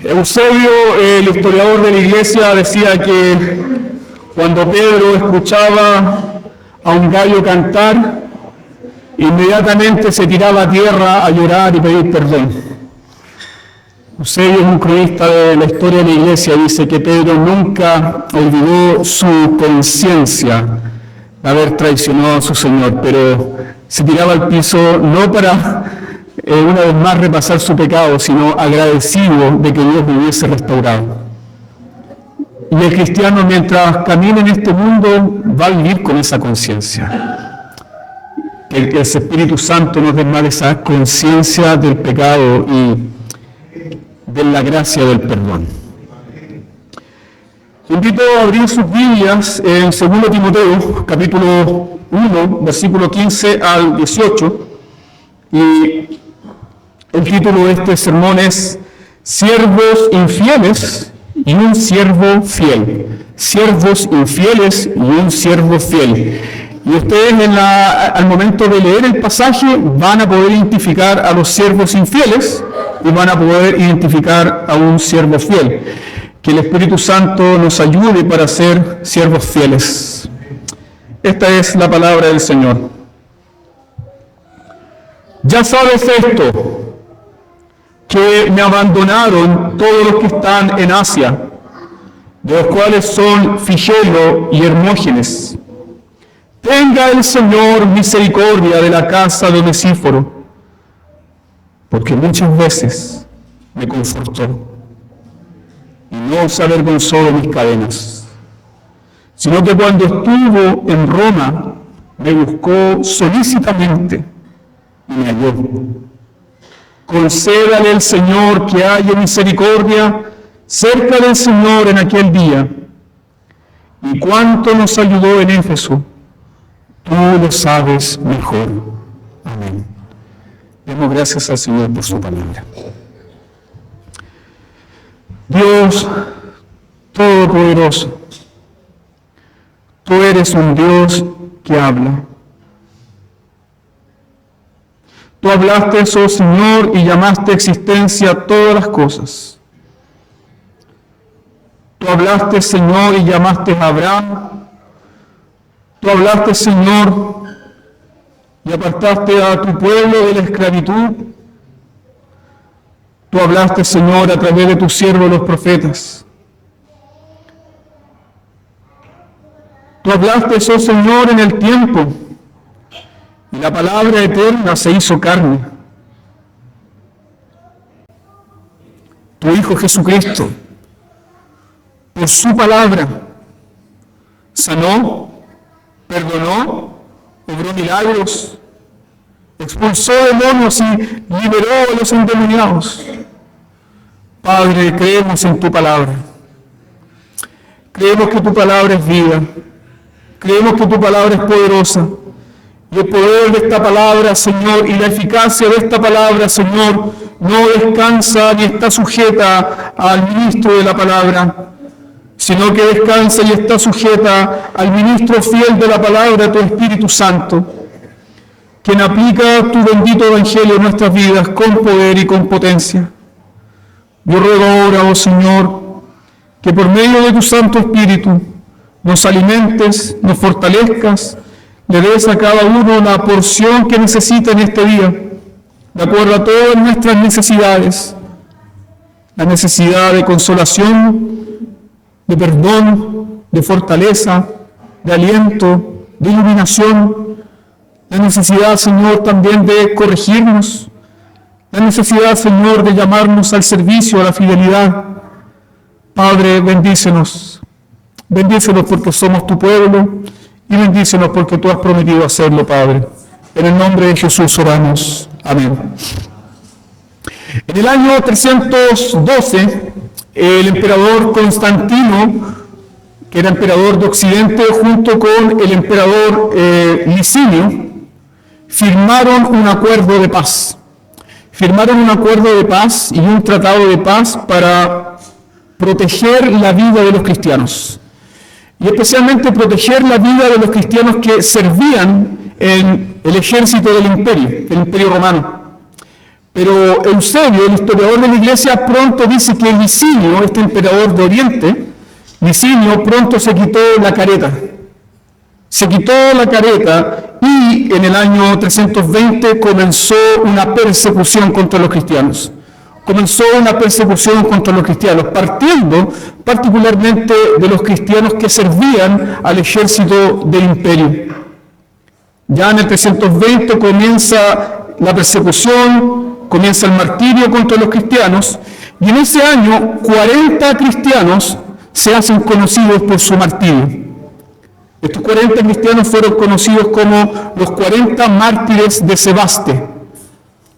Eusebio, el historiador de la iglesia, decía que cuando Pedro escuchaba a un gallo cantar, inmediatamente se tiraba a tierra a llorar y pedir perdón. Eusebio es un cronista de la historia de la iglesia, dice que Pedro nunca olvidó su conciencia de haber traicionado a su Señor, pero se tiraba al piso no para una vez más repasar su pecado, sino agradecido de que Dios lo hubiese restaurado. Y el cristiano, mientras camina en este mundo, va a vivir con esa conciencia. Que el Espíritu Santo nos dé más esa conciencia del pecado y de la gracia del perdón. Invito a abrir sus Biblias en 2 Timoteo, capítulo 1, versículo 15 al 18, y el título de este sermón es Siervos infieles y un siervo fiel. Siervos infieles y un siervo fiel. Y ustedes al momento de leer el pasaje van a poder identificar a los siervos infieles y van a poder identificar a un siervo fiel. Que el Espíritu Santo nos ayude para ser siervos fieles. Esta es la palabra del Señor. Ya sabes esto, que me abandonaron todos los que están en Asia, de los cuales son Figelo y Hermógenes. Tenga el Señor misericordia de la casa de Onesíforo, porque muchas veces me confortó y no se avergonzó de mis cadenas, sino que cuando estuvo en Roma me buscó solícitamente y me halló. Concédale el Señor que haya misericordia cerca del Señor en aquel día. Y cuánto nos ayudó en Éfeso, tú lo sabes mejor. Amén. Demos gracias al Señor por su palabra. Dios Todopoderoso, tú eres un Dios que habla. Tú hablaste, oh Señor, y llamaste a existencia todas las cosas. Tú hablaste, Señor, y llamaste a Abraham. Tú hablaste, Señor, y apartaste a tu pueblo de la esclavitud. Tú hablaste, Señor, a través de tus siervos los profetas. Tú hablaste, oh Señor, en el tiempo. Y la palabra eterna se hizo carne. Tu Hijo Jesucristo, por su palabra, sanó, perdonó, obró milagros, expulsó demonios y liberó a los endemoniados. Padre, creemos en tu palabra. Creemos que tu palabra es vida. Creemos que tu palabra es poderosa. Y el poder de esta palabra, Señor, y la eficacia de esta palabra, Señor, no descansa ni está sujeta al ministro de la palabra, sino que descansa y está sujeta al ministro fiel de la palabra, tu Espíritu Santo, quien aplica tu bendito evangelio en nuestras vidas con poder y con potencia. Yo ruego ahora, oh Señor, que por medio de tu Santo Espíritu nos alimentes, nos fortalezcas, le des a cada uno la porción que necesita en este día, de acuerdo a todas nuestras necesidades, la necesidad de consolación, de perdón, de fortaleza, de aliento, de iluminación, la necesidad, Señor, también de corregirnos, la necesidad, Señor, de llamarnos al servicio, a la fidelidad. Padre, bendícenos porque somos tu pueblo, y bendícenos porque tú has prometido hacerlo, Padre. En el nombre de Jesús oramos. Amén. En el año 312, el emperador Constantino, que era emperador de Occidente, junto con el emperador Licinio, firmaron un acuerdo de paz. Firmaron un acuerdo de paz y un tratado de paz para proteger la vida de los cristianos. Y especialmente proteger la vida de los cristianos que servían en el ejército del imperio romano. Pero Eusebio, el historiador de la Iglesia, pronto dice que Licinio, este emperador de Oriente, Licinio pronto se quitó la careta. Se quitó la careta y en el año 320 comenzó una persecución contra los cristianos. Comenzó una persecución contra los cristianos, partiendo particularmente de los cristianos que servían al ejército del imperio. Ya en el 320 comienza la persecución, comienza el martirio contra los cristianos, y en ese año 40 cristianos se hacen conocidos por su martirio. Estos 40 cristianos fueron conocidos como los 40 mártires de Sebaste.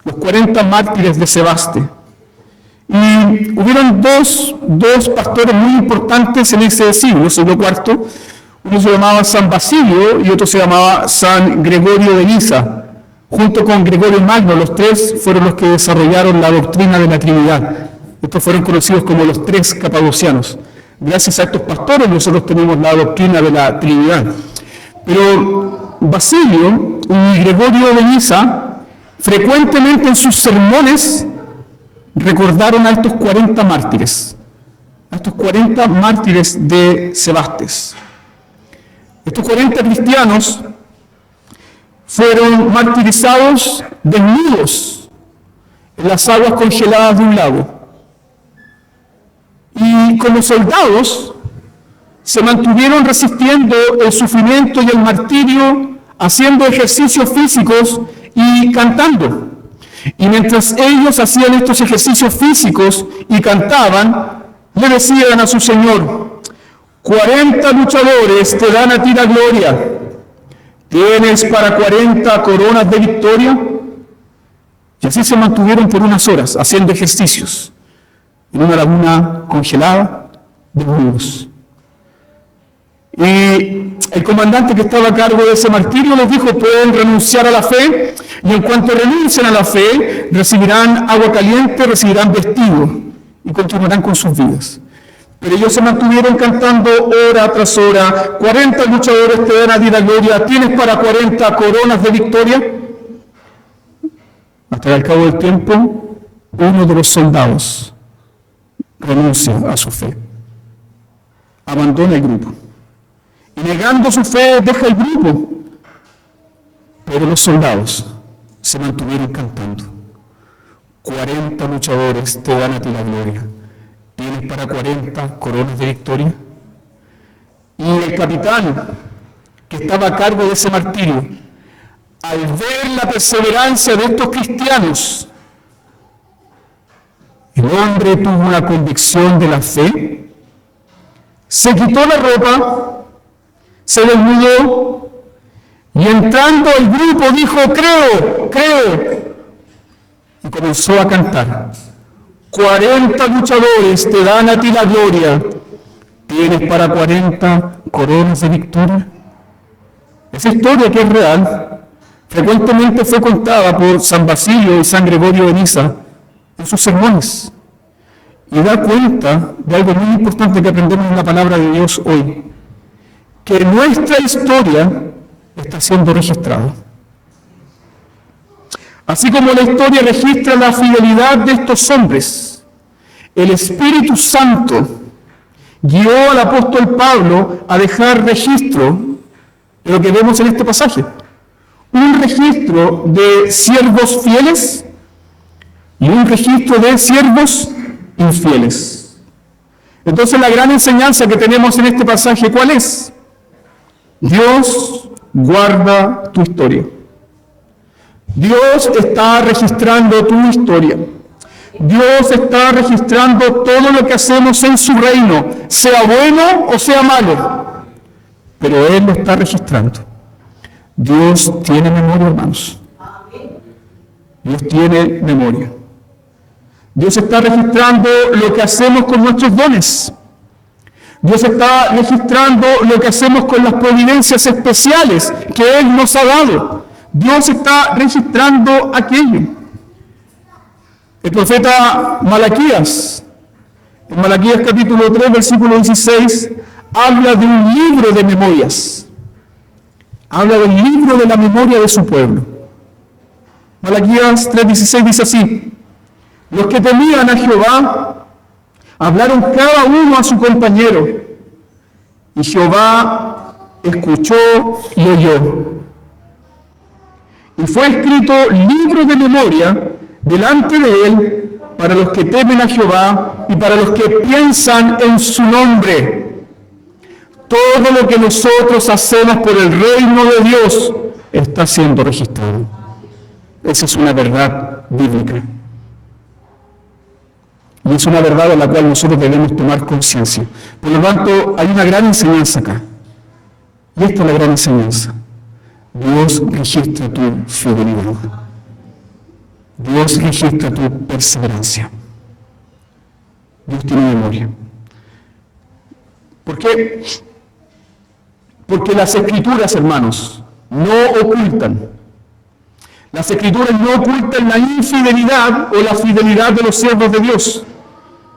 Los 40 mártires de Sebaste. Y hubieron dos pastores muy importantes en ese siglo IV. Uno se llamaba San Basilio y otro se llamaba San Gregorio de Nisa. Junto con Gregorio Magno, los tres fueron los que desarrollaron la doctrina de la Trinidad. Estos fueron conocidos como los tres capadocianos. Gracias a estos pastores nosotros tenemos la doctrina de la Trinidad. Pero Basilio y Gregorio de Nisa frecuentemente en sus sermones recordaron a estos 40 mártires, a estos 40 mártires de Sebastes. Estos 40 cristianos fueron martirizados desnudos en las aguas congeladas de un lago. Y como soldados se mantuvieron resistiendo el sufrimiento y el martirio, haciendo ejercicios físicos y cantando. Y mientras ellos hacían estos ejercicios físicos y cantaban, le decían a su Señor: 40 luchadores te dan a ti la gloria. ¿Tienes para 40 coronas de victoria? Y así se mantuvieron por unas horas haciendo ejercicios en una laguna congelada de desnudos. Y el comandante que estaba a cargo de ese martirio les dijo: pueden renunciar a la fe, y en cuanto renuncien a la fe, recibirán agua caliente, recibirán vestido, y continuarán con sus vidas. Pero ellos se mantuvieron cantando hora tras hora: 40 luchadores te dan a ti la gloria, ¿tienes para 40 coronas de victoria? Hasta que al cabo del tiempo, uno de los soldados renuncia a su fe, abandona el grupo, y negando su fe deja el grupo, pero los soldados se mantuvieron cantando: 40 luchadores te dan a ti la gloria, ¿tienes para 40 coronas de victoria? Y el capitán que estaba a cargo de ese martirio, al ver la perseverancia de estos cristianos, el hombre tuvo una convicción de la fe, se quitó la ropa, se desnudó y entrando al grupo dijo: creo, y comenzó a cantar: 40 luchadores te dan a ti la gloria, ¿tienes para 40 coronas de victoria? Esa historia, que es real, frecuentemente fue contada por San Basilio y San Gregorio de Nisa en sus sermones, y da cuenta de algo muy importante que aprendemos en la palabra de Dios hoy: que nuestra historia está siendo registrada. Así como la historia registra la fidelidad de estos hombres, el Espíritu Santo guió al apóstol Pablo a dejar registro de lo que vemos en este pasaje. Un registro de siervos fieles y un registro de siervos infieles. Entonces, la gran enseñanza que tenemos en este pasaje, ¿cuál es? Dios guarda tu historia. Dios está registrando tu historia. Dios está registrando todo lo que hacemos en su reino, sea bueno o sea malo, pero Él lo está registrando. Dios tiene memoria, hermanos. Dios tiene memoria. Dios está registrando lo que hacemos con nuestros dones. Dios está registrando lo que hacemos con las providencias especiales que Él nos ha dado. Dios está registrando aquello. El profeta Malaquías, en Malaquías capítulo 3, versículo 16, habla de un libro de memorias. Habla del libro de la memoria de su pueblo. Malaquías 3:16 dice así: Los que temían a Jehová hablaron cada uno a su compañero, y Jehová escuchó y oyó. Y fue escrito libro de memoria delante de él para los que temen a Jehová y para los que piensan en su nombre. Todo lo que nosotros hacemos por el reino de Dios está siendo registrado. Esa es una verdad bíblica. Y es una verdad de la cual nosotros debemos tomar conciencia. Por lo tanto, hay una gran enseñanza acá. Y esta es la gran enseñanza. Dios registra tu fidelidad. Dios registra tu perseverancia. Dios tiene memoria. ¿Por qué? Porque las Escrituras, hermanos, no ocultan. Las Escrituras no ocultan la infidelidad o la fidelidad de los siervos de Dios.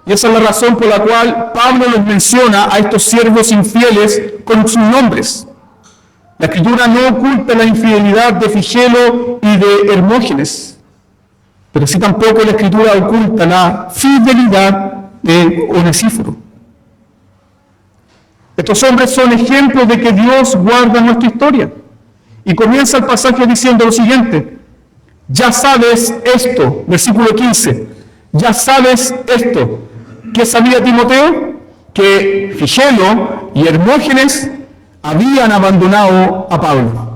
Y esa es la razón por la cual Pablo los menciona a estos siervos infieles con sus nombres. La Escritura no oculta la infidelidad de Figelo y de Hermógenes, pero sí tampoco la Escritura oculta la fidelidad de Onesíforo. Estos hombres son ejemplos de que Dios guarda nuestra historia. Y comienza el pasaje diciendo lo siguiente: ya sabes esto, versículo 15, ya sabes esto. ¿Qué sabía Timoteo? Que Figelo y Hermógenes habían abandonado a Pablo.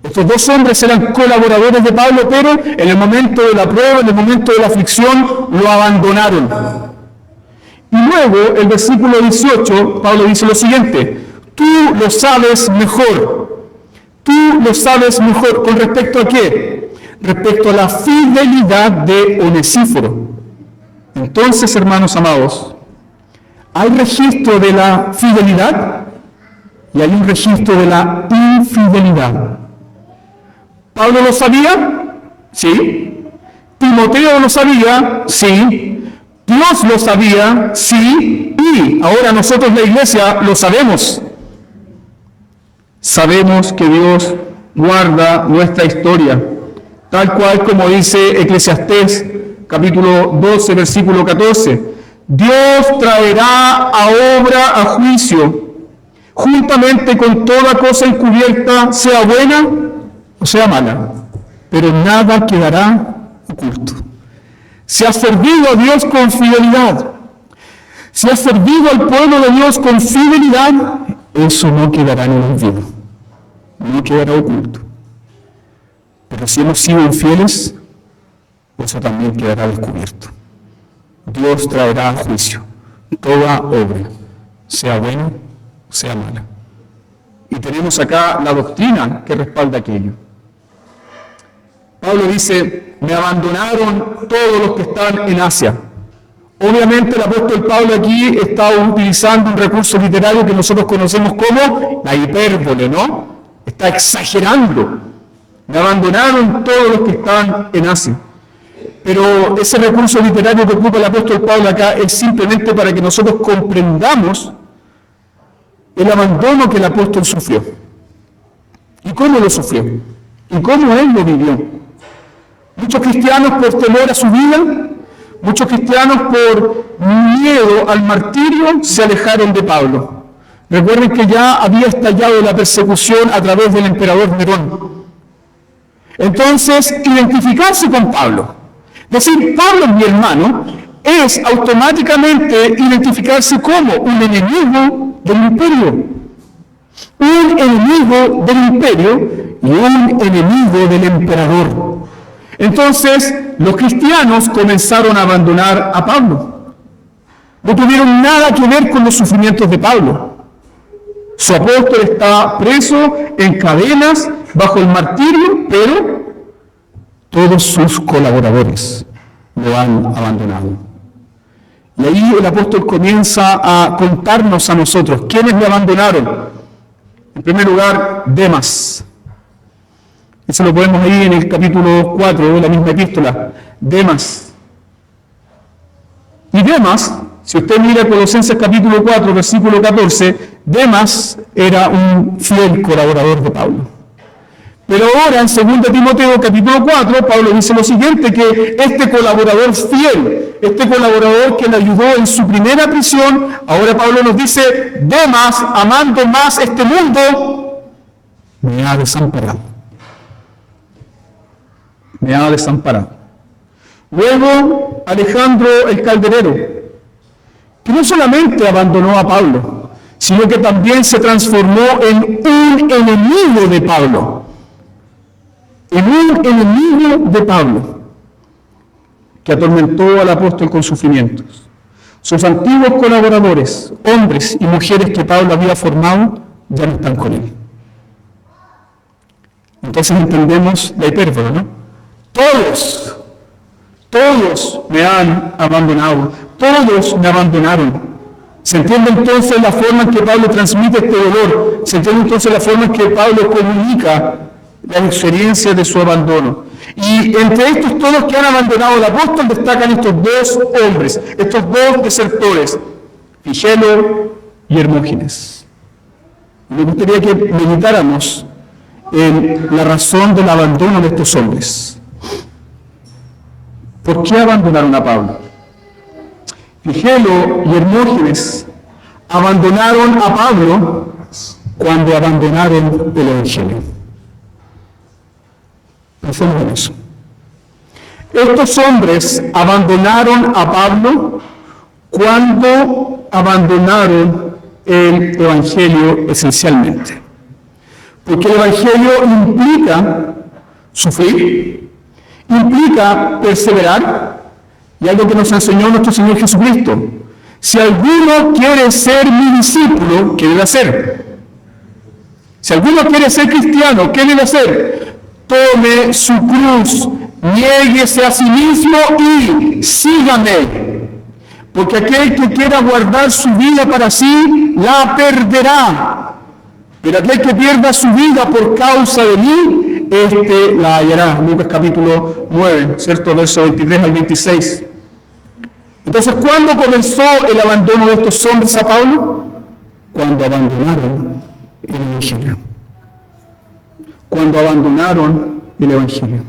Estos dos hombres eran colaboradores de Pablo, pero en el momento de la prueba, en el momento de la aflicción, lo abandonaron. Y luego, el versículo 18, Pablo dice lo siguiente: tú lo sabes mejor. Tú lo sabes mejor. ¿Con respecto a qué? Respecto a la fidelidad de Onesíforo. Entonces, hermanos amados, hay registro de la fidelidad y hay un registro de la infidelidad. ¿Pablo lo sabía? Sí. ¿Timoteo lo sabía? Sí. ¿Dios lo sabía? Sí. Y ahora nosotros, la iglesia, lo sabemos. Sabemos que Dios guarda nuestra historia, tal cual como dice Eclesiastés, capítulo 12, versículo 14. Dios traerá a obra a juicio, juntamente con toda cosa encubierta, sea buena o sea mala, pero nada quedará oculto. Si has servido a Dios con fidelidad, si has servido al pueblo de Dios con fidelidad, eso no quedará en el olvido, no quedará oculto. Pero si hemos sido infieles, eso también quedará descubierto. Dios traerá a juicio toda obra, sea buena o sea mala. Y tenemos acá la doctrina que respalda aquello. Pablo dice: me abandonaron todos los que están en Asia. Obviamente el apóstol Pablo aquí está utilizando un recurso literario que nosotros conocemos como la hipérbole, ¿no? Está exagerando. Me abandonaron todos los que están en Asia. Pero ese recurso literario que ocupa el apóstol Pablo acá es simplemente para que nosotros comprendamos el abandono que el apóstol sufrió. ¿Y cómo lo sufrió? ¿Y cómo él lo vivió? Muchos cristianos, por temor a su vida, muchos cristianos por miedo al martirio, se alejaron de Pablo. Recuerden que ya había estallado la persecución a través del emperador Nerón. Entonces, identificarse con Pablo, decir Pablo es mi hermano, es automáticamente identificarse como un enemigo del imperio. Un enemigo del imperio y un enemigo del emperador. Entonces, los cristianos comenzaron a abandonar a Pablo. No tuvieron nada que ver con los sufrimientos de Pablo. Su apóstol está preso en cadenas bajo el martirio, pero todos sus colaboradores lo han abandonado. Y ahí el apóstol comienza a contarnos a nosotros quiénes le abandonaron. En primer lugar, Demas. Eso lo podemos ahí en el capítulo 4 de la misma epístola. Demas. Y Demas, si usted mira Colosenses capítulo 4, versículo 14, Demas era un fiel colaborador de Pablo. Pero ahora, en 2 Timoteo capítulo 4, Pablo dice lo siguiente, que este colaborador fiel, este colaborador que le ayudó en su primera prisión, ahora Pablo nos dice, Demas, amando más este mundo, me ha desamparado. Me ha desamparado. Luego, Alejandro el Calderero, que no solamente abandonó a Pablo, sino que también se transformó en un enemigo de Pablo. En un enemigo de Pablo, que atormentó al apóstol con sufrimientos. Sus antiguos colaboradores, hombres y mujeres que Pablo había formado, ya no están con él. Entonces entendemos la hipérbole, ¿no? Todos me han abandonado, todos me abandonaron. Se entiende entonces la forma en que Pablo transmite este dolor, se entiende entonces la forma en que Pablo comunica la experiencia de su abandono. Y entre estos todos que han abandonado al apóstol destacan estos dos hombres, estos dos desertores, Figelo y Hermógenes. Me gustaría que meditáramos en la razón del abandono de estos hombres. ¿Por qué abandonaron a Pablo? Figelo y Hermógenes abandonaron a Pablo cuando abandonaron el Evangelio. Pensemos en eso. Estos hombres abandonaron a Pablo cuando abandonaron el Evangelio esencialmente. Porque el Evangelio implica sufrir, implica perseverar, y algo que nos enseñó nuestro Señor Jesucristo. Si alguno quiere ser mi discípulo, ¿qué debe hacer? Si alguno quiere ser cristiano, ¿qué debe hacer? Tome su cruz, niéguese a sí mismo y sígame. Porque aquel que quiera guardar su vida para sí, la perderá. Pero aquel que pierda su vida por causa de mí, este la hallará. Lucas capítulo 9, ¿cierto? Verso 23 al 26. Entonces, ¿cuándo comenzó el abandono de estos hombres a Pablo? Cuando abandonaron el Evangelio. Cuando abandonaron el Evangelio.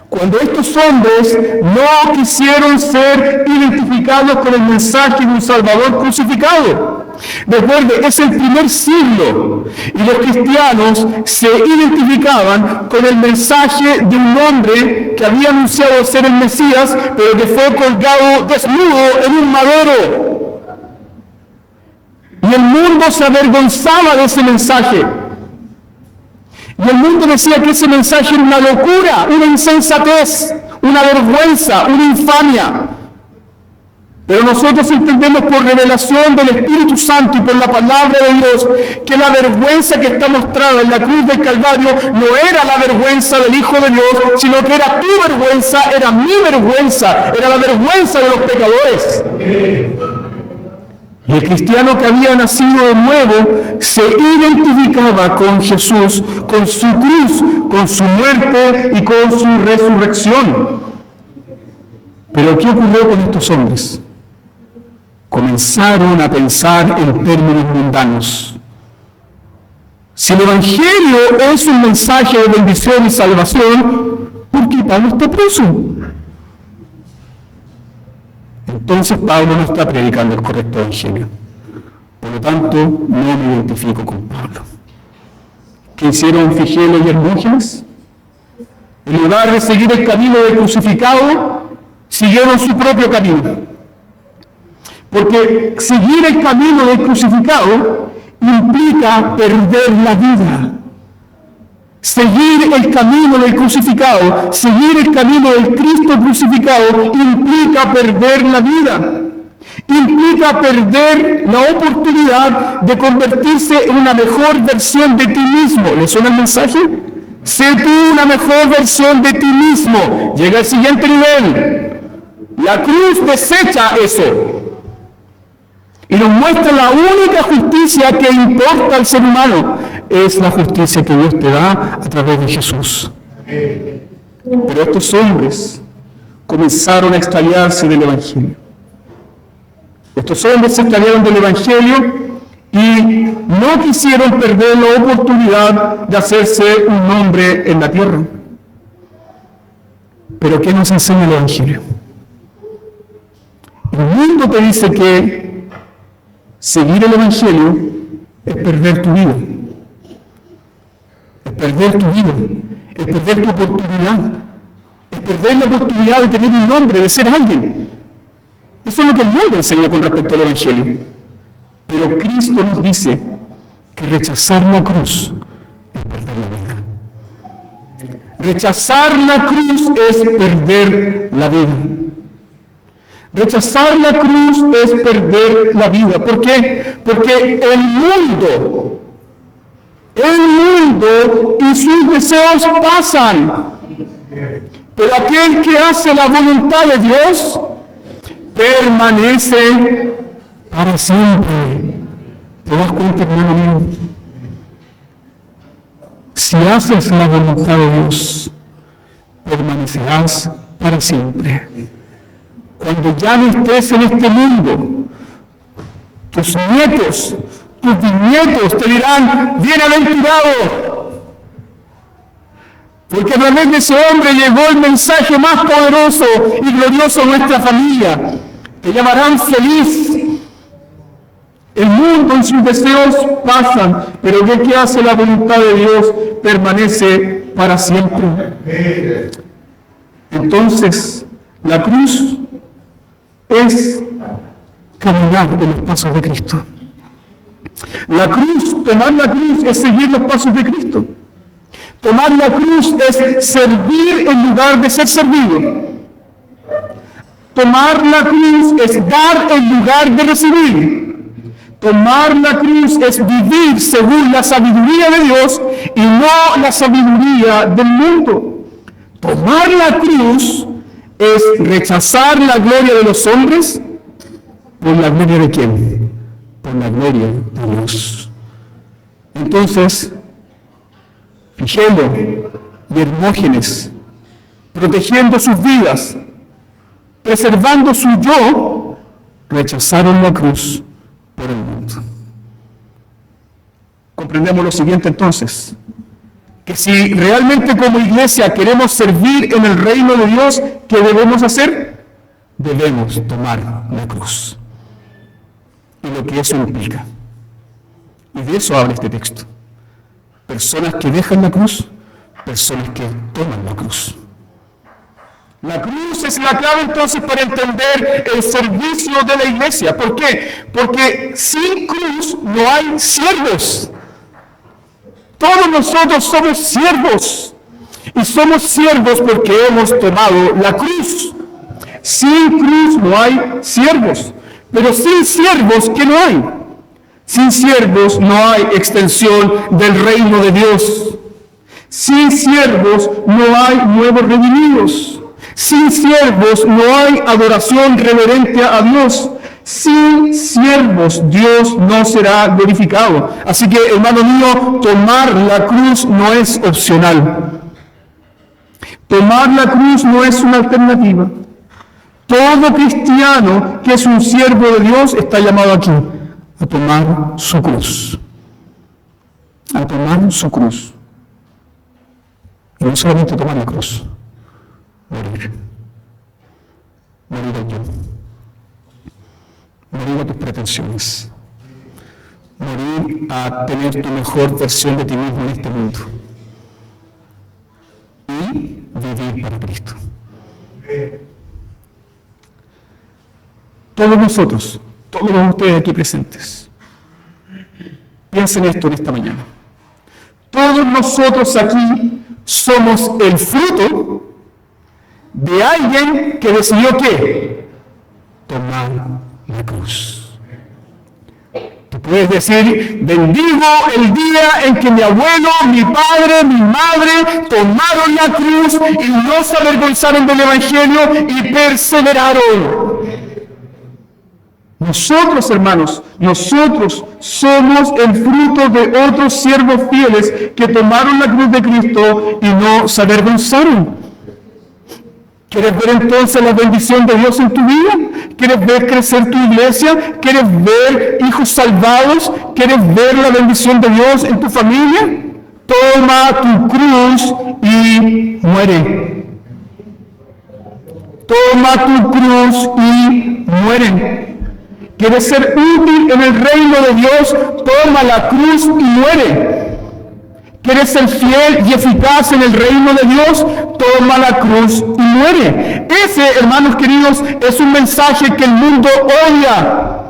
Cuando estos hombres no quisieron ser identificados con el mensaje de un Salvador crucificado. Recuerde, es el primer siglo y los cristianos se identificaban con el mensaje de un hombre que había anunciado ser el Mesías, pero que fue colgado desnudo en un madero. Y el mundo se avergonzaba de ese mensaje. Y el mundo decía que ese mensaje era una locura, una insensatez, una vergüenza, una infamia. Pero nosotros entendemos por revelación del Espíritu Santo y por la palabra de Dios que la vergüenza que está mostrada en la cruz del Calvario no era la vergüenza del Hijo de Dios, sino que era tu vergüenza, era mi vergüenza, era la vergüenza de los pecadores. Y el cristiano que había nacido de nuevo se identificaba con Jesús, con su cruz, con su muerte y con su resurrección. Pero ¿qué ocurrió con estos hombres? Comenzaron a pensar en términos mundanos. Si el Evangelio es un mensaje de bendición y salvación, ¿por qué Pablo está preso? Entonces Pablo no está predicando el correcto Evangelio. Por lo tanto, no me identifico con Pablo. ¿Qué hicieron Figelo y Hermógenes? En lugar de seguir el camino del crucificado, siguieron su propio camino. Porque seguir el camino del crucificado implica perder la vida. Seguir el camino del crucificado, seguir el camino del Cristo crucificado implica perder la vida. Implica perder la oportunidad de convertirse en una mejor versión de ti mismo. ¿Le suena el mensaje? Sé tú una mejor versión de ti mismo. Llega al siguiente nivel. La cruz desecha eso. Y nos muestra la única justicia que importa al ser humano. Es la justicia que Dios te da a través de Jesús. Pero estos hombres comenzaron a extraviarse del Evangelio. Estos hombres se extraviaron del Evangelio y no quisieron perder la oportunidad de hacerse un nombre en la tierra. Pero ¿qué nos enseña el Evangelio? El mundo te dice que seguir el Evangelio es perder tu vida. Es perder tu vida. Es perder tu oportunidad. Es perder la oportunidad de tener un nombre, de ser alguien. Eso es lo que el mundo enseña con respecto al Evangelio. Pero Cristo nos dice que rechazar la cruz es perder la vida. Rechazar la cruz es perder la vida. Rechazar la cruz es perder la vida. ¿Por qué? Porque el mundo y sus deseos pasan. Pero aquel que hace la voluntad de Dios permanece para siempre. ¿Te das cuenta, hermano mío? Si haces la voluntad de Dios, permanecerás para siempre. Cuando ya no estés en este mundo, tus nietos, tus bisnietos te dirán: bienaventurado, porque a través de ese hombre llegó el mensaje más poderoso y glorioso a nuestra familia. Te llamarán feliz. El mundo y sus deseos pasan, pero el que hace la voluntad de Dios permanece para siempre. Entonces, la cruz es caminar en los pasos de Cristo. La cruz, tomar la cruz es seguir los pasos de Cristo. Tomar la cruz es servir en lugar de ser servido. Tomar la cruz es dar en lugar de recibir. Tomar la cruz es vivir según la sabiduría de Dios y no la sabiduría del mundo. Tomar la cruz es rechazar la gloria de los hombres por la gloria de ¿quién? Por la gloria de Dios. Entonces, Figelo y Hermógenes, protegiendo sus vidas, preservando su yo, rechazaron la cruz por el mundo. Comprendemos lo siguiente entonces, que si realmente como iglesia queremos servir en el reino de Dios, ¿qué debemos hacer? Debemos tomar la cruz. Y lo que eso implica. Y de eso habla este texto. Personas que dejan la cruz, personas que toman la cruz. La cruz es la clave entonces para entender el servicio de la iglesia. ¿Por qué? Porque sin cruz no hay siervos. Todos nosotros somos siervos. Y somos siervos porque hemos tomado la cruz. Sin cruz no hay siervos. Pero sin siervos, ¿qué no hay? Sin siervos no hay extensión del reino de Dios. Sin siervos no hay nuevos redimidos. Sin siervos no hay adoración reverente a Dios. Sin siervos Dios no será glorificado. Así que, hermano mío, tomar la cruz no es opcional. Tomar la cruz no es una alternativa. Todo cristiano que es un siervo de Dios está llamado aquí a tomar su cruz. A tomar su cruz. Y no solamente tomar la cruz. Morir. Morir a yo. Morir a tus pretensiones. Morir a tener tu mejor versión de ti mismo en este mundo. Y vivir para Cristo. Todos nosotros, todos ustedes aquí presentes, piensen esto en esta mañana. Todos nosotros aquí somos el fruto de alguien que decidió ¿qué? Tomar la cruz. Tú puedes decir: bendigo el día en que mi abuelo, mi padre, mi madre tomaron la cruz y no se avergonzaron del Evangelio y perseveraron. Nosotros, hermanos, nosotros somos el fruto de otros siervos fieles que tomaron la cruz de Cristo y no se avergonzaron. ¿Quieres ver entonces la bendición de Dios en tu vida? ¿Quieres ver crecer tu iglesia? ¿Quieres ver hijos salvados? ¿Quieres ver la bendición de Dios en tu familia? Toma tu cruz y muere. Toma tu cruz y muere. ¿Quieres ser útil en el reino de Dios? Toma la cruz y muere. ¿Quieres ser fiel y eficaz en el reino de Dios? Toma la cruz y muere. Ese, hermanos queridos, es un mensaje que el mundo odia,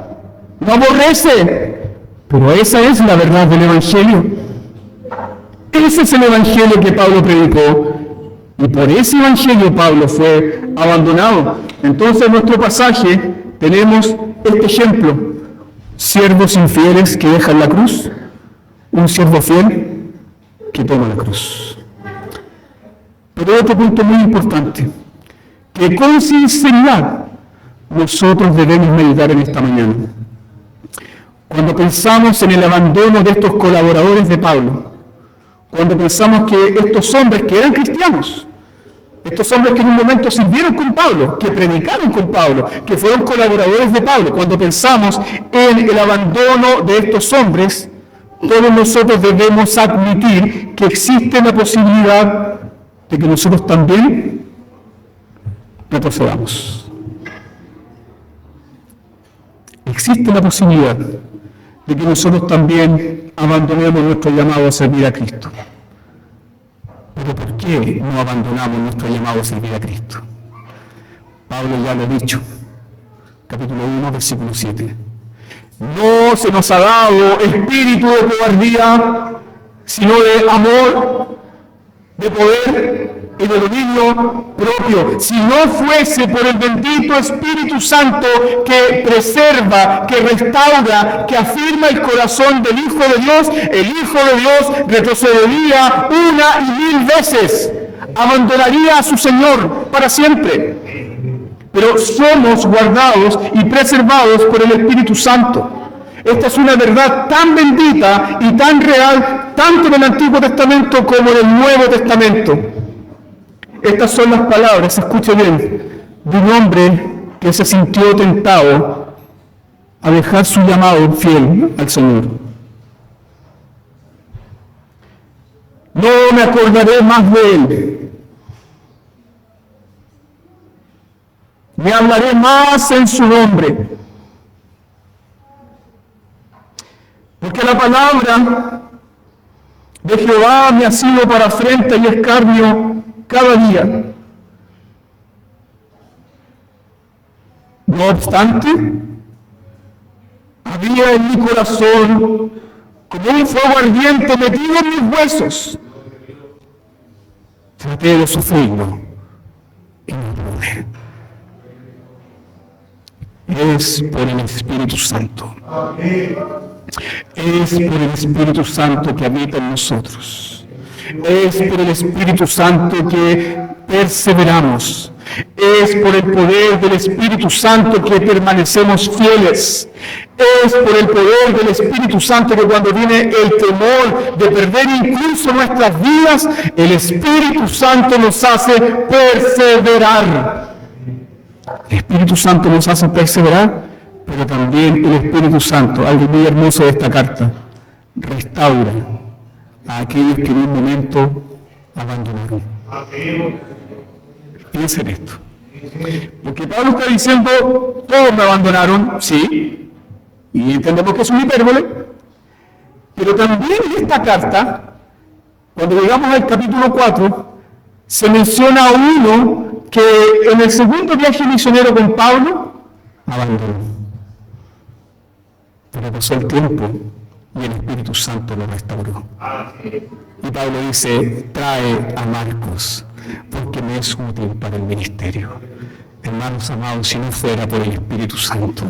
no aborrece. Pero esa es la verdad del Evangelio. Ese es el Evangelio que Pablo predicó. Y por ese Evangelio Pablo fue abandonado. Entonces en nuestro pasaje tenemos este ejemplo. Siervos infieles que dejan la cruz. Un siervo fiel que toma la cruz. Pero otro punto muy importante, que con sinceridad nosotros debemos meditar en esta mañana. Cuando pensamos en el abandono de estos colaboradores de Pablo, cuando pensamos que estos hombres que eran cristianos, estos hombres que en un momento sirvieron con Pablo, que predicaron con Pablo, que fueron colaboradores de Pablo, cuando pensamos en el abandono de estos hombres, todos nosotros debemos admitir que existe la posibilidad de que nosotros también retrocedamos. Existe la posibilidad de que nosotros también abandonemos nuestro llamado a servir a Cristo. Pero ¿por qué no abandonamos nuestro llamado a servir a Cristo? Pablo ya lo ha dicho, capítulo 1, versículo 7. No se nos ha dado espíritu de cobardía, sino de amor, de poder y de dominio propio. Si no fuese por el bendito Espíritu Santo que preserva, que restaura, que afirma el corazón del Hijo de Dios, el Hijo de Dios retrocedería 1 y 1000 veces, abandonaría a su Señor para siempre. Pero somos guardados y preservados por el Espíritu Santo. Esta es una verdad tan bendita y tan real, tanto en el Antiguo Testamento como en el Nuevo Testamento. Estas son las palabras, escuche bien, de un hombre que se sintió tentado a dejar su llamado fiel al Señor. No me acordaré más de él. Me hablaré más en su nombre. Porque la palabra de Jehová me ha sido para afrenta y escarnio cada día. No obstante, había en mi corazón como un fuego ardiente metido en mis huesos. Traté de sufrirlo y no pude. Es por el Espíritu Santo. Es por el Espíritu Santo que habita en nosotros. Es por el Espíritu Santo que perseveramos. Es por el poder del Espíritu Santo que permanecemos fieles. Es por el poder del Espíritu Santo que cuando viene el temor de perder incluso nuestras vidas, el Espíritu Santo nos hace perseverar. El Espíritu Santo nos hace perseverar, pero también el Espíritu Santo, algo muy hermoso de esta carta, restaura a aquellos que en un momento abandonaron. Piensen esto. Porque Pablo está diciendo, todos me abandonaron, sí, y entendemos que es una hipérbole, pero también en esta carta, cuando llegamos al capítulo 4, se menciona a uno que en el segundo viaje misionero con Pablo, abandonó. Pero pasó el tiempo y el Espíritu Santo lo restauró. Y Pablo dice, trae a Marcos, porque me es útil para el ministerio. Hermanos amados, si no fuera por el Espíritu Santo,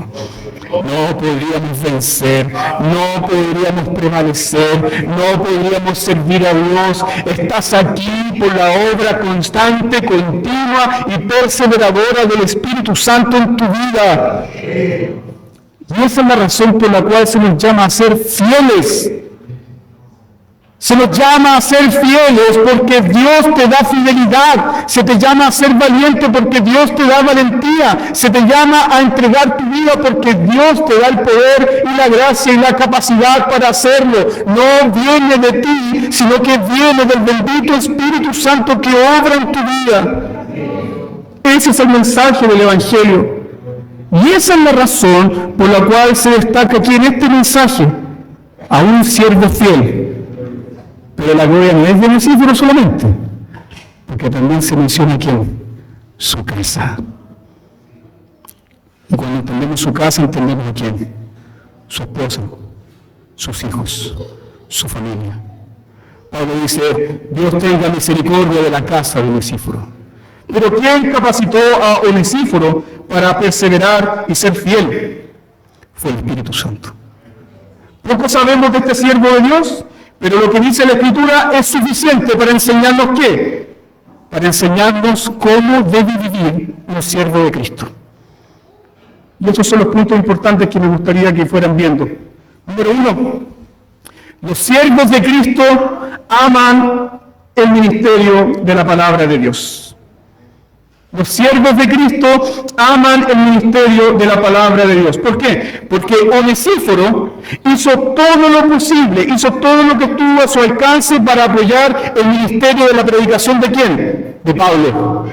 no podríamos vencer, no podríamos prevalecer, no podríamos servir a Dios. Estás aquí por la obra constante, continua y perseveradora del Espíritu Santo en tu vida. Y esa es la razón por la cual se nos llama a ser fieles. Se nos llama a ser fieles porque Dios te da fidelidad. Se te llama a ser valiente porque Dios te da valentía. Se te llama a entregar tu vida porque Dios te da el poder y la gracia y la capacidad para hacerlo. No viene de ti, sino que viene del bendito Espíritu Santo que obra en tu vida. Ese es el mensaje del Evangelio. Y esa es la razón por la cual se destaca aquí en este mensaje a un siervo fiel. Pero la gloria no es de Onesíforo solamente, porque también se menciona quién, su casa. Y cuando entendemos su casa, entendemos a quién, su esposa, sus hijos, su familia. Pablo dice, Dios tenga misericordia de la casa de Onesíforo. Pero ¿quién capacitó a Onesíforo para perseverar y ser fiel? Fue el Espíritu Santo. Poco sabemos de este siervo de Dios, pero lo que dice la Escritura es suficiente para enseñarnos ¿qué? Para enseñarnos cómo debe vivir un siervo de Cristo. Y esos son los puntos importantes que me gustaría que fueran viendo. Número 1, los siervos de Cristo aman el ministerio de la palabra de Dios. Los siervos de Cristo aman el ministerio de la palabra de Dios. ¿Por qué? Porque Onesíforo hizo todo lo posible, hizo todo lo que estuvo a su alcance para apoyar el ministerio de la predicación ¿de quién? De Pablo.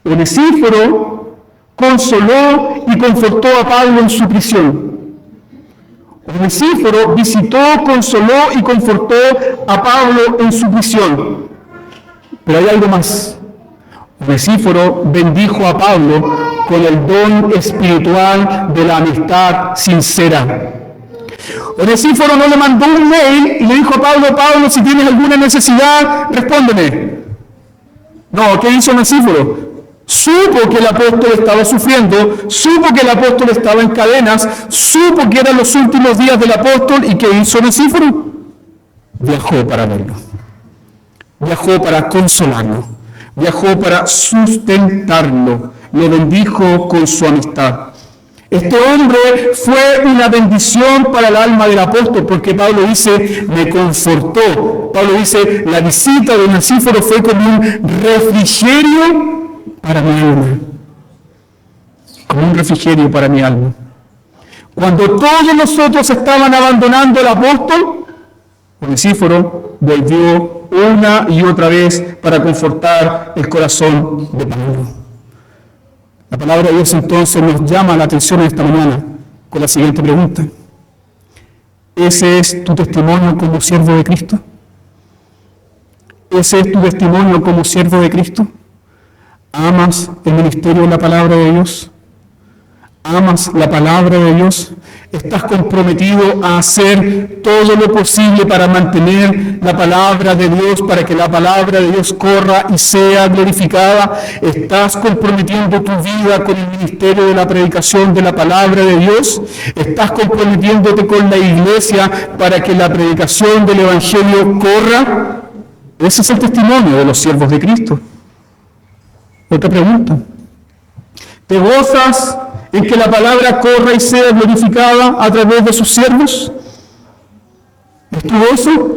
Onesíforo consoló y confortó a Pablo en su prisión. Onesíforo visitó, consoló y confortó a Pablo en su prisión. Pero hay algo más. Onesíforo bendijo a Pablo con el don espiritual de la amistad sincera. Onesíforo no le mandó un mail y le dijo a Pablo, Pablo, si tienes alguna necesidad, respóndeme. No, ¿qué hizo Onesíforo? Supo que el apóstol estaba sufriendo, supo que el apóstol estaba en cadenas, supo que eran los últimos días del apóstol, ¿y qué hizo Onesíforo? Viajó para verlo. Viajó para consolarlo. Viajó para sustentarlo, lo bendijo con su amistad. Este hombre fue una bendición para el alma del apóstol, porque Pablo dice, me confortó. Pablo dice, la visita de Onesíforo fue como un refrigerio para mi alma. Como un refrigerio para mi alma. Cuando todos nosotros estaban abandonando al apóstol, Onesíforo volvió una y otra vez para confortar el corazón de Pablo. La palabra de Dios entonces nos llama la atención esta mañana con la siguiente pregunta. ¿Ese es tu testimonio como siervo de Cristo? ¿Ese es tu testimonio como siervo de Cristo? ¿Amas el ministerio de la palabra de Dios? ¿Amas la palabra de Dios? ¿Estás comprometido a hacer todo lo posible para mantener la palabra de Dios, para que la palabra de Dios corra y sea glorificada? ¿Estás comprometiendo tu vida con el ministerio de la predicación de la palabra de Dios? ¿Estás comprometiéndote con la iglesia para que la predicación del Evangelio corra? Ese es el testimonio de los siervos de Cristo. Otra pregunta. ¿Te gozas en que la palabra corra y sea glorificada a través de sus siervos? ¿Es tu gozo?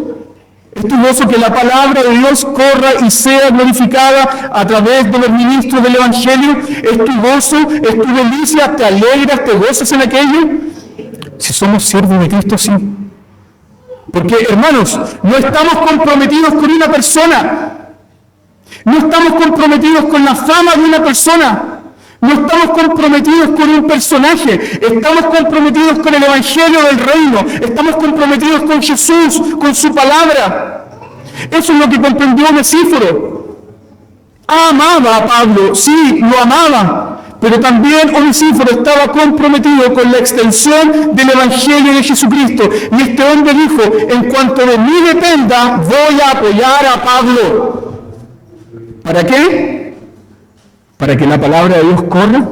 ¿Es tu gozo que la palabra de Dios corra y sea glorificada a través de los ministros del Evangelio? ¿Es tu gozo? ¿Es tu delicia? ¿Te alegras? ¿Te gozas en aquello? Si somos siervos de Cristo, sí. Porque, hermanos, no estamos comprometidos con una persona. No estamos comprometidos con la fama de una persona. No estamos comprometidos con un personaje, estamos comprometidos con el Evangelio del Reino, estamos comprometidos con Jesús, con su palabra. Eso es lo que comprendió Onesíforo. Amaba a Pablo, sí, lo amaba, pero también Onesíforo estaba comprometido con la extensión del Evangelio de Jesucristo. Y este hombre dijo, en cuanto de mí dependa, voy a apoyar a Pablo. ¿Para qué? Para que la palabra de Dios corra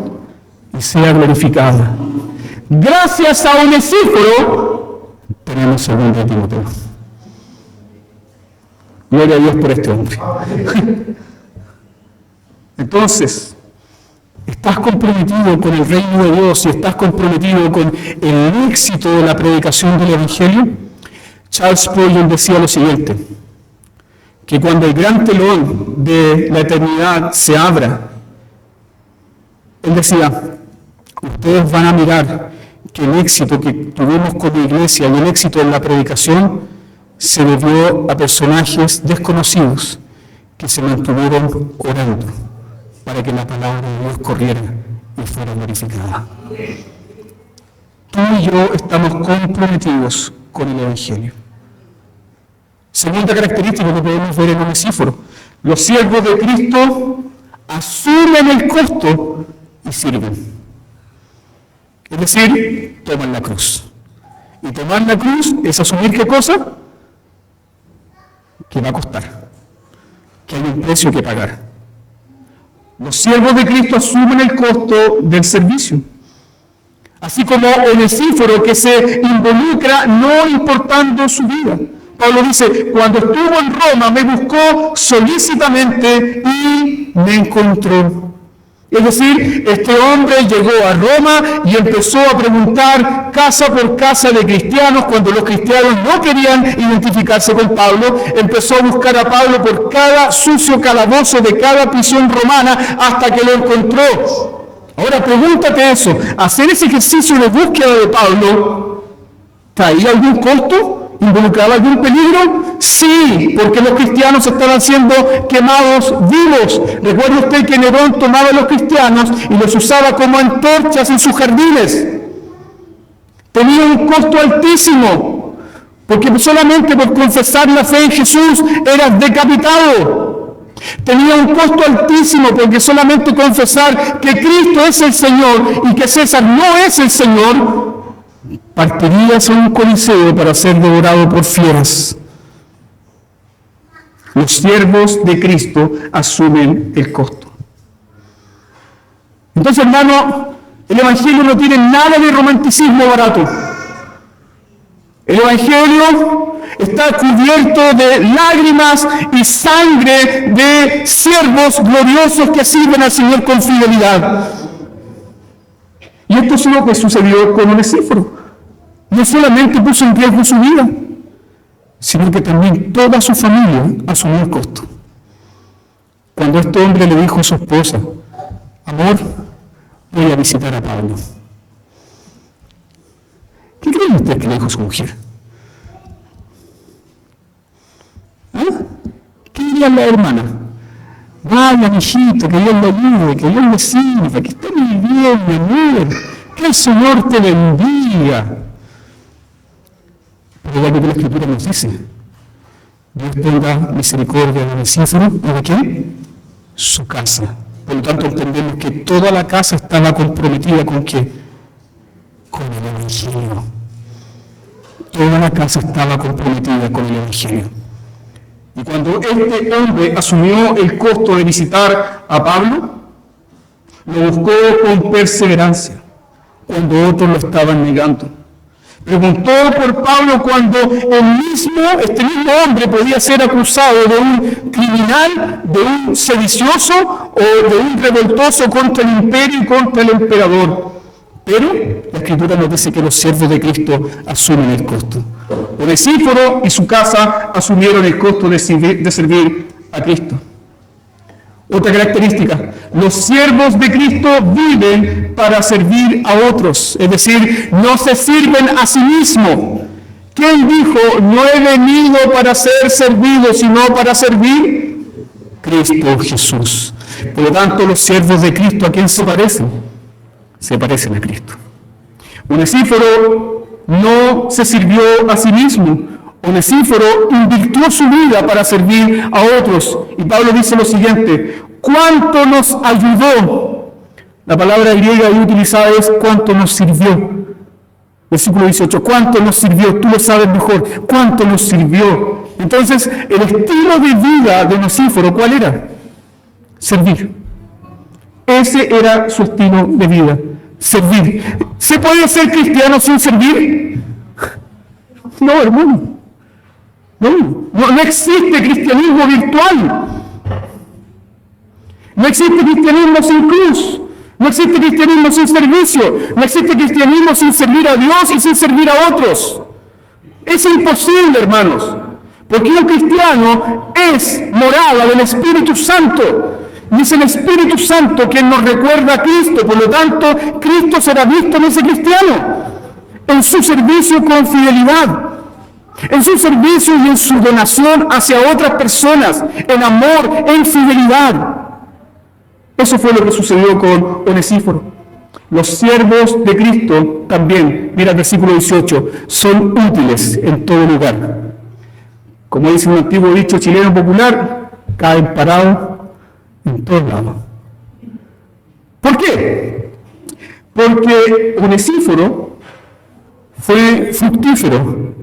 y sea glorificada. Gracias a Onesíforo tenemos segunda Timoteo. Gloria a Dios por este hombre. Entonces, estás comprometido con el reino de Dios y estás comprometido con el éxito de la predicación del Evangelio. Charles Spurgeon decía lo siguiente, que cuando el gran telón de la eternidad se abra, él decía, ustedes van a mirar que el éxito que tuvimos como iglesia y el éxito en la predicación se debió a personajes desconocidos que se mantuvieron orando para que la palabra de Dios corriera y fuera glorificada. Tú y yo estamos comprometidos con el Evangelio. Segunda característica que podemos ver en Onesíforo: los siervos de Cristo asumen el costo y sirven. Es decir, toman la cruz. Y tomar la cruz es asumir ¿qué cosa? Que va a costar, que hay un precio que pagar. Los siervos de Cristo asumen el costo del servicio. Así como Onesíforo, que se involucra no importando su vida. Pablo dice, cuando estuvo en Roma me buscó solícitamente y me encontró. Es decir, este hombre llegó a Roma y empezó a preguntar casa por casa de cristianos. Cuando los cristianos no querían identificarse con Pablo, empezó a buscar a Pablo por cada sucio calabozo de cada prisión romana hasta que lo encontró. Ahora pregúntate eso, ¿hacer ese ejercicio de búsqueda de Pablo traía algún costo? ¿Involucraba algún peligro? Sí, porque los cristianos estaban siendo quemados vivos. Recuerde usted que Nerón tomaba a los cristianos y los usaba como antorchas en sus jardines. Tenía un costo altísimo, porque solamente por confesar la fe en Jesús eras decapitado. Tenía un costo altísimo, porque solamente confesar que Cristo es el Señor y que César no es el Señor, partirías a un coliseo para ser devorado por fieras. Los siervos de Cristo asumen el costo. Entonces, hermano, el Evangelio no tiene nada de romanticismo barato. El Evangelio está cubierto de lágrimas y sangre de siervos gloriosos que sirven al Señor con fidelidad. Y esto es lo que sucedió con Onesíforo. No solamente puso en riesgo su vida, sino que también toda su familia asumió el costo. Cuando este hombre le dijo a su esposa, amor, voy a visitar a Pablo. ¿Qué creen ustedes que le dijo a su mujer? ¿Qué dirían las hermanas? Vaya, mijito, que Dios lo ayude, que Dios le sirva, que esté muy bien, mi amor, que el Señor te bendiga. Pero ya que la Escritura nos dice, Dios tenga misericordia de Onesíforo y de quién? Su casa. Por lo tanto, entendemos que toda la casa estaba comprometida con ¿qué? Con el Evangelio. Toda la casa estaba comprometida con el Evangelio. Y cuando este hombre asumió el costo de visitar a Pablo, lo buscó con perseverancia, cuando otros lo estaban negando. Preguntó por Pablo cuando este mismo hombre podía ser acusado de un criminal, de un sedicioso o de un revoltoso contra el imperio y contra el emperador. Pero la Escritura nos dice que los siervos de Cristo asumen el costo. Onesíforo y su casa asumieron el costo de servir a Cristo. Otra característica, los siervos de Cristo viven para servir a otros, es decir, no se sirven a sí mismos. ¿Quién dijo, no he venido para ser servido, sino para servir? Cristo Jesús. Por lo tanto, los siervos de Cristo, ¿a quién se parecen? Se parecen a Cristo. Onesíforo no se sirvió a sí mismo. Onesíforo invirtió su vida para servir a otros. Y Pablo dice lo siguiente, ¿cuánto nos ayudó? La palabra griega ahí utilizada es ¿cuánto nos sirvió? Versículo 18, ¿cuánto nos sirvió? Tú lo sabes mejor, ¿cuánto nos sirvió? Entonces, el estilo de vida de Onesíforo, ¿cuál era? Servir. Ese era su estilo de vida, servir. ¿Se puede ser cristiano sin servir? No, hermano. No existe cristianismo virtual. No existe cristianismo sin cruz. No existe cristianismo sin servicio. No existe cristianismo sin servir a Dios y sin servir a otros. Es imposible, hermanos, porque un cristiano es morada del Espíritu Santo. Y es el Espíritu Santo quien nos recuerda a Cristo. Por lo tanto, Cristo será visto en ese cristiano, en su servicio con fidelidad, en su servicio y en su donación hacia otras personas, en amor, en fidelidad. Eso fue lo que sucedió con Onesíforo. Los siervos de Cristo también, mira el versículo 18, son útiles en todo lugar. Como dice un antiguo dicho chileno popular, caen parados en todos lados. ¿Por qué? Porque Onesíforo fue fructífero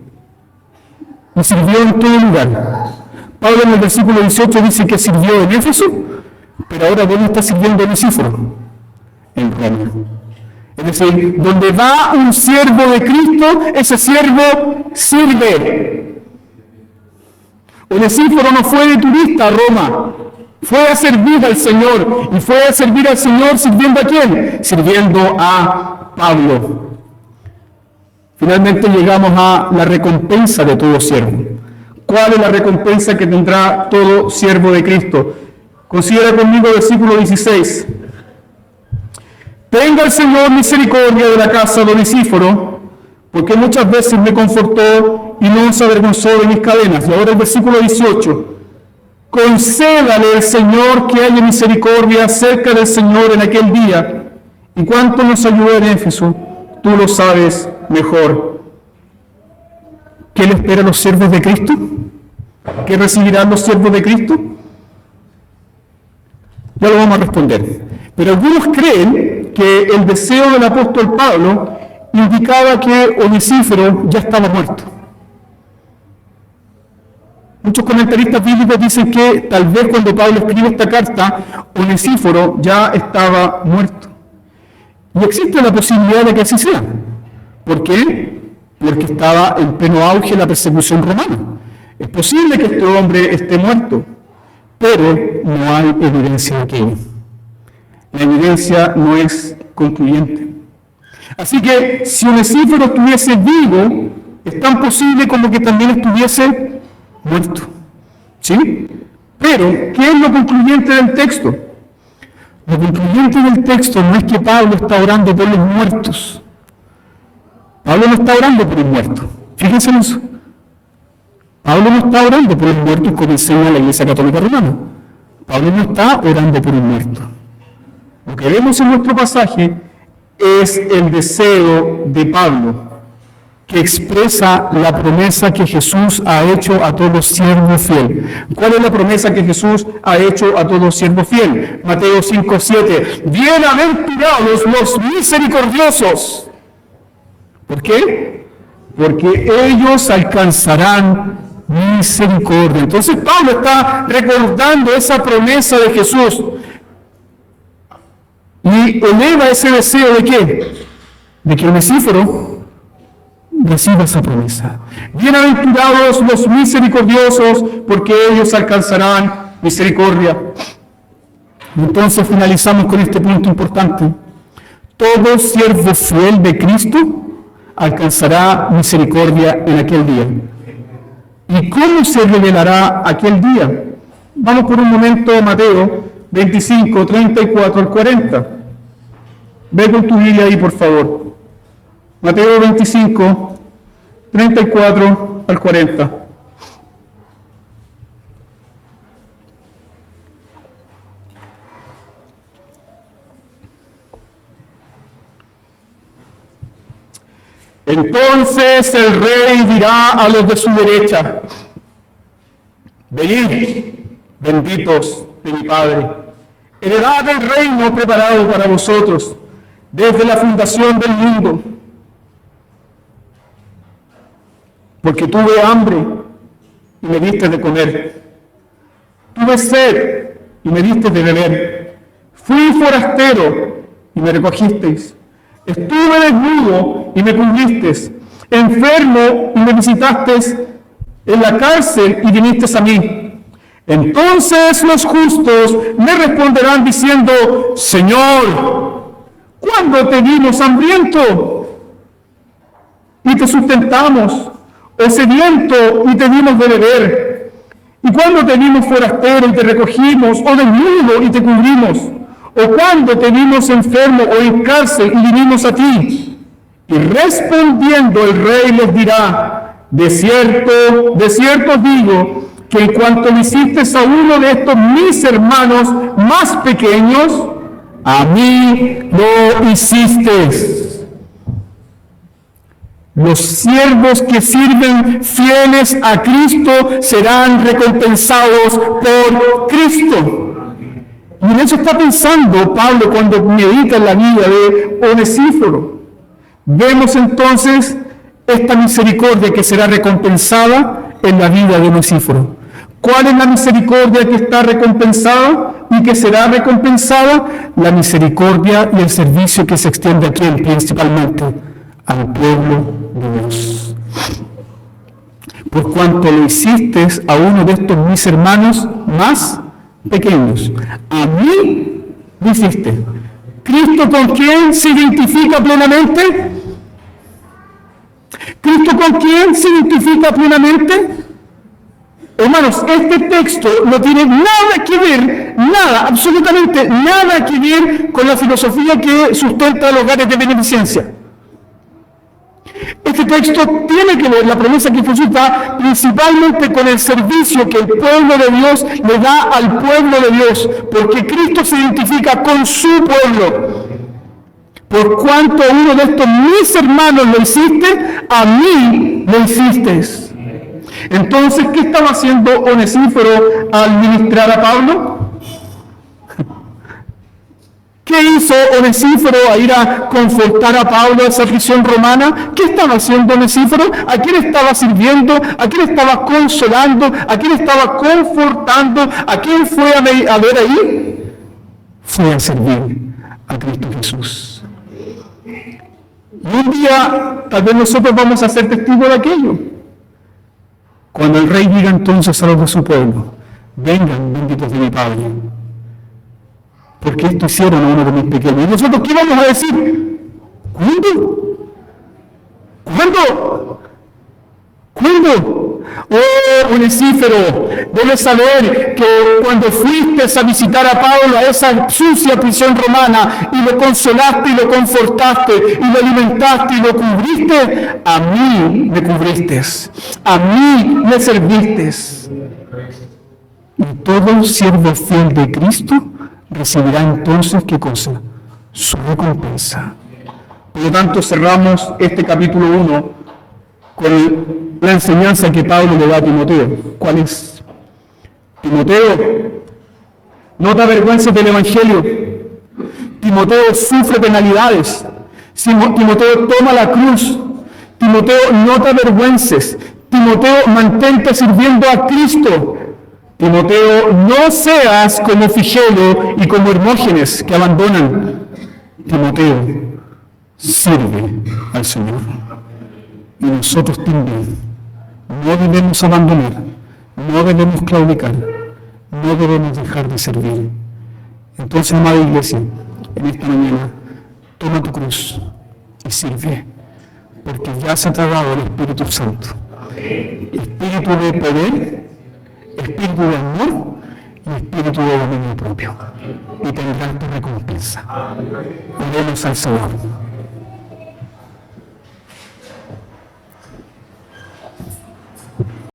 y sirvió en todo lugar. Pablo en el versículo 18 dice que sirvió en Éfeso, pero ahora ¿dónde está sirviendo Onesíforo? En Roma. Es decir, donde va un siervo de Cristo, ese siervo sirve. Onesíforo no fue de turista a Roma, fue a servir al Señor. ¿Y fue a servir al Señor sirviendo a quién? Sirviendo a Pablo. Finalmente llegamos a la recompensa de todo siervo. ¿Cuál es la recompensa que tendrá todo siervo de Cristo? Considera conmigo el versículo 16. Tenga el Señor misericordia de la casa de Onesíforo, porque muchas veces me confortó y no se avergonzó de mis cadenas. Y ahora el versículo 18. Concédale el Señor que haya misericordia acerca del Señor en aquel día. Y cuánto nos ayudó en Éfeso, tú lo sabes mejor. ¿Qué le espera a los siervos de Cristo? ¿Qué recibirán los siervos de Cristo? Ya lo vamos a responder. Pero algunos creen que el deseo del apóstol Pablo indicaba que Onesíforo ya estaba muerto. Muchos comentaristas bíblicos dicen que tal vez cuando Pablo escribe esta carta, Onesíforo ya estaba muerto. Y existe la posibilidad de que así sea. ¿Por qué? Porque estaba en pleno auge la persecución romana. Es posible que este hombre esté muerto, pero no hay evidencia de aquello. La evidencia no es concluyente. Así que si Onesíforo estuviese vivo, es tan posible como que también estuviese muerto. ¿Sí? Pero, ¿qué es lo concluyente del texto? Lo concluyente del texto no es que Pablo está orando por los muertos. Pablo no está orando por un muerto. Fíjense en eso. Pablo no está orando por los muertos como enseña la Iglesia Católica Romana. Pablo no está orando por un muerto. Lo que vemos en nuestro pasaje es el deseo de Pablo, que expresa la promesa que Jesús ha hecho a todo siervo fiel. ¿Cuál es la promesa que Jesús ha hecho a todo siervo fiel? Mateo 5:7. Bienaventurados los misericordiosos. ¿Por qué? Porque ellos alcanzarán misericordia. Entonces Pablo está recordando esa promesa de Jesús y eleva ese deseo de ¿qué? De que Onesíforo reciba esa promesa. Bienaventurados los misericordiosos, porque ellos alcanzarán misericordia. Entonces finalizamos con este punto importante. Todo siervo fiel de Cristo alcanzará misericordia en aquel día. ¿Y cómo se revelará aquel día? Vamos por un momento a Mateo 25, 34 al 40. Ve con tu Biblia ahí, por favor. Mateo 25, 34 al 40. Entonces el rey dirá a los de su derecha: venid, benditos de mi Padre, heredad del reino preparado para vosotros desde la fundación del mundo. Porque tuve hambre y me diste de comer, tuve sed y me diste de beber, fui forastero y me recogisteis, estuve desnudo y me cubristeis, enfermo y me visitasteis, en la cárcel y vinisteis a mí. Entonces los justos me responderán diciendo: Señor, ¿cuándo te vimos hambriento y te sustentamos, ¿O sediento y te dimos de beber? ¿Y cuando te vimos forastero y te recogimos? ¿O desnudo y te cubrimos? ¿O cuando te vimos enfermo o en cárcel y vinimos a ti? Y respondiendo el rey les dirá: de cierto os digo, que en cuanto le hiciste a uno de estos mis hermanos más pequeños, a mí lo hiciste. Los siervos que sirven fieles a Cristo serán recompensados por Cristo. Y en eso está pensando Pablo cuando medita en la vida de Onesíforo. Vemos entonces esta misericordia que será recompensada en la vida de Onesíforo. ¿Cuál es la misericordia que está recompensada y que será recompensada? La misericordia y el servicio que se extiende a quién principalmente, al pueblo de Dios. Por cuanto lo hiciste a uno de estos mis hermanos más pequeños, a mí lo hiciste. ¿Cristo con quién se identifica plenamente? ¿Cristo con quién se identifica plenamente? Hermanos, este texto no tiene nada que ver, nada, absolutamente nada que ver con la filosofía que sustenta los hogares de beneficencia. Este texto tiene que ver, la promesa que consulta, principalmente con el servicio que el pueblo de Dios le da al pueblo de Dios, porque Cristo se identifica con su pueblo. Por cuanto a uno de estos mis hermanos lo hiciste, a mí lo hiciste. Entonces, ¿qué estaba haciendo Onesíforo al ministrar a Pablo? ¿Qué hizo Onesíforo a ir a confortar a Pablo a esa prisión romana? ¿Qué estaba haciendo Onesíforo? ¿A quién estaba sirviendo? ¿A quién estaba consolando? ¿A quién estaba confortando? ¿A quién fue a ver ahí? Fue a servir a Cristo Jesús. Y un día, tal vez nosotros vamos a ser testigos de aquello. Cuando el rey diga entonces a los de su pueblo: vengan, benditos de mi Padre, porque esto hicieron a uno de mis pequeños. ¿Y nosotros qué vamos a decir? ¿Cuándo? ¿Cuándo? ¿Cuándo? Oh, Onesíforo, debes saber que cuando fuiste a visitar a Pablo a esa sucia prisión romana y lo consolaste y lo confortaste y lo alimentaste y lo cubriste, a mí me cubriste, a mí me serviste. Y todo siervo fiel de Cristo recibirá entonces, ¿qué cosa? Su recompensa. Por lo tanto, cerramos este capítulo 1 con la enseñanza que Pablo le da a Timoteo. ¿Cuál es? Timoteo, no te avergüences del Evangelio. Timoteo sufre penalidades. Timoteo toma la cruz. Timoteo, no te avergüences. Timoteo, mantente sirviendo a Cristo. Timoteo, no seas como Figelo y como Hermógenes que abandonan. Timoteo, sirve al Señor. Y nosotros también no debemos abandonar, no debemos claudicar, no debemos dejar de servir. Entonces, amada iglesia, en esta mañana, toma tu cruz y sirve, porque ya se te ha dado el Espíritu Santo, Espíritu de poder, Espíritu de amor y Espíritu de dominio propio, y tendrás tu recompensa. Oremos al Señor.